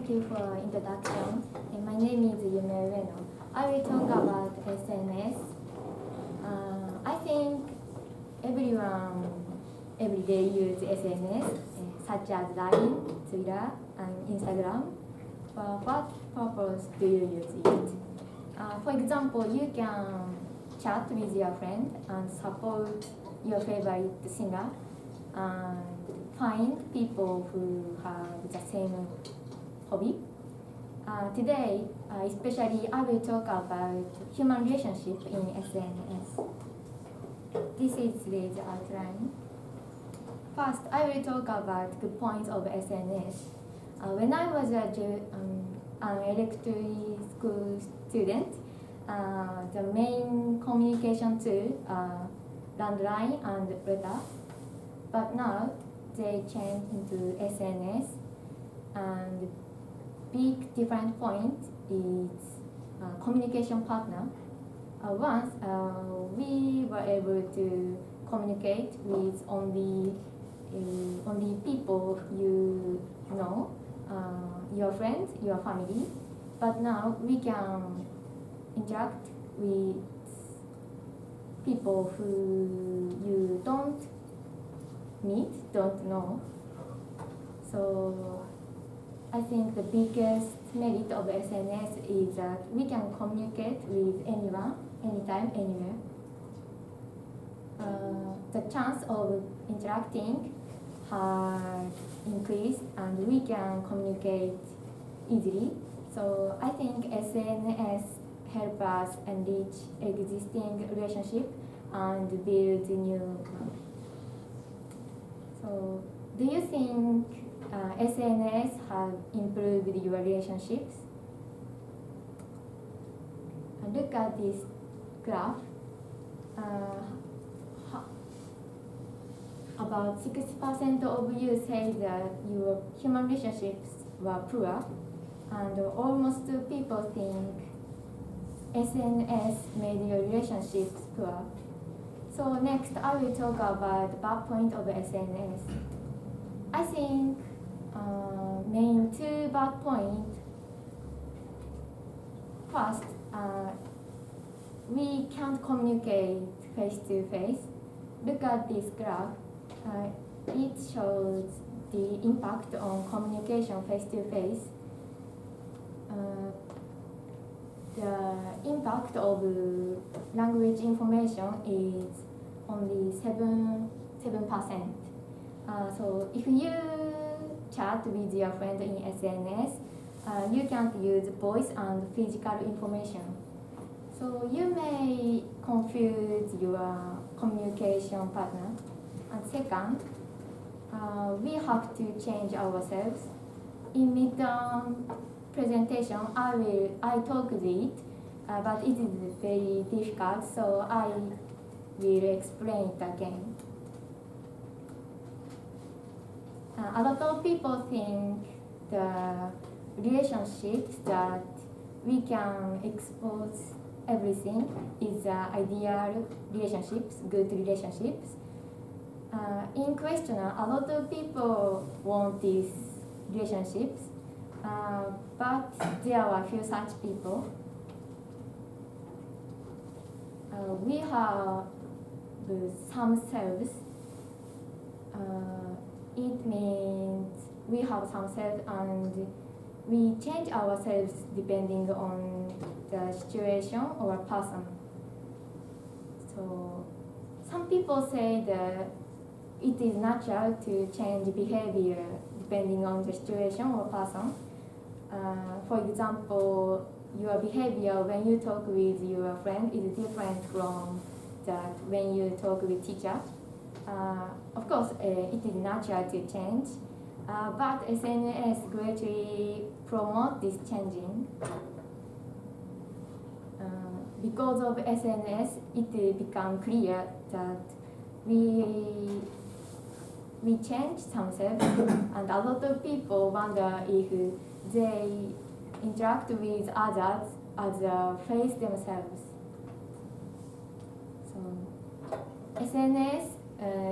Thank you for introduction. My name is Yume Ueno. I will talk about SNS. I think everyone every day use SNS, such as Line, Twitter, and Instagram. For what purpose do you use it? For example, you can chat with your friend and support your favorite singer and find people who have the same hobby. Today, especially, I will talk about human relationship in SNS. This is today's outline. First, I will talk about good points of SNS. When I was an elementary school student, the main communication tool landline and letter, but now they changed into SNS, and big different point is communication partner. Once we were able to communicate with only people you know, your friends, your family, but now we can interact with people who you don't know. So I think the biggest merit of SNS is that we can communicate with anyone, anytime, anywhere. The chance of interacting has increased and we can communicate easily. So I think SNS help us enrich existing relationship and build new one. So do you think SNS have improved your relationships? Look at this graph. About 60% of you say that your human relationships were poor, and almost people think SNS made your relationships poor. So next, I will talk about the bad point of SNS. I think main two bad points. First, we can't communicate face to face. Look at this graph. It shows the impact on communication face to face. The impact of language information is only 7%. So if you chat with your friend in SNS, you can't use voice and physical information. So you may confuse your communication partner. And second, we have to change ourselves. In midterm presentation, I talked it, but it is very difficult, so I will explain it again. A lot of people think the relationships that we can expose everything is ideal relationships, good relationships. In questionnaire, a lot of people want these relationships, but there are few such people. We have some selves. It means we have some selves and we change ourselves depending on the situation or person. So some people say that it is natural to change behavior depending on the situation or person. For example, your behavior when you talk with your friend is different from that when you talk with teacher. Of course, it is natural to change, but SNS greatly promote this changing. Because of SNS, it become clear that we change themselves, and a lot of people wonder if they interact with others as face themselves. So SNS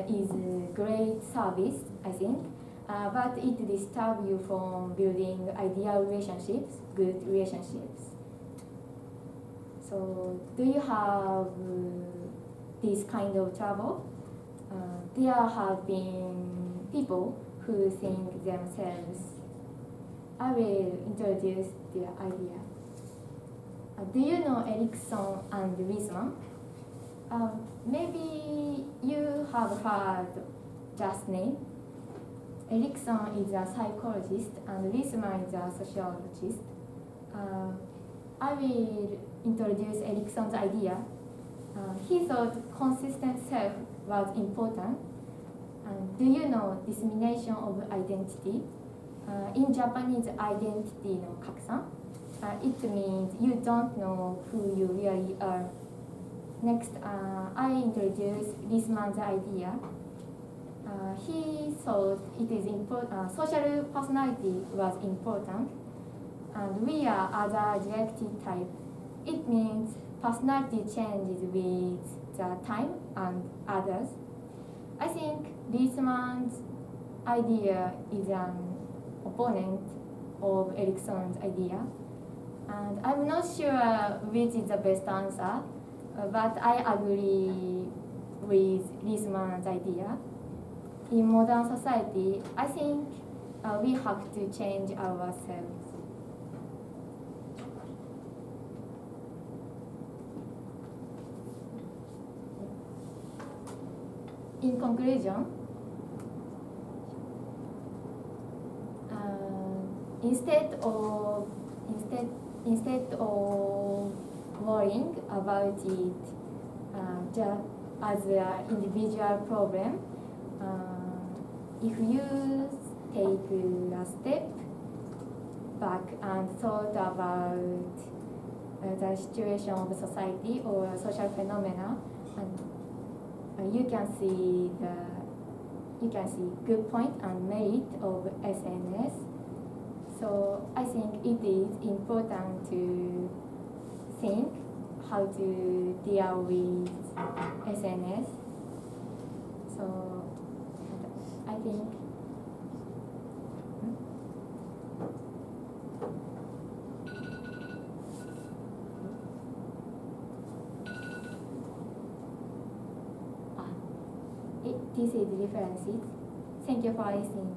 is a great service, I think, but it disturbs you from building ideal relationships, good relationships. So, do you have this kind of trouble? There have been people who think themselves. I will introduce the idea. Do you know Erikson and Wiseman? Maybe you have heard just name. Erikson is a psychologist and Wiseman is a sociologist. I will introduce Erikson's idea. He thought consistent self was important. Do you know dissemination of identity? In Japanese, identity no kakusan. It means you don't know who you really are. Next, I introduce Wiseman's idea. He thought it is important. Social personality was important, and we are other directed type. It means personality changes with the time and others. I think Wiseman's idea is an opponent of Erikson's idea, and I'm not sure which is the best answer, but I agree with Wiseman's idea. In modern society, I think we have to change ourselves. In conclusion, instead of worrying about it just as an individual problem, if you take a step back and thought about the situation of society or social phenomena, and you can see good point and merit of SNS. So I think it is important to think how to deal with SNS. So I think this is the references. Thank you for listening.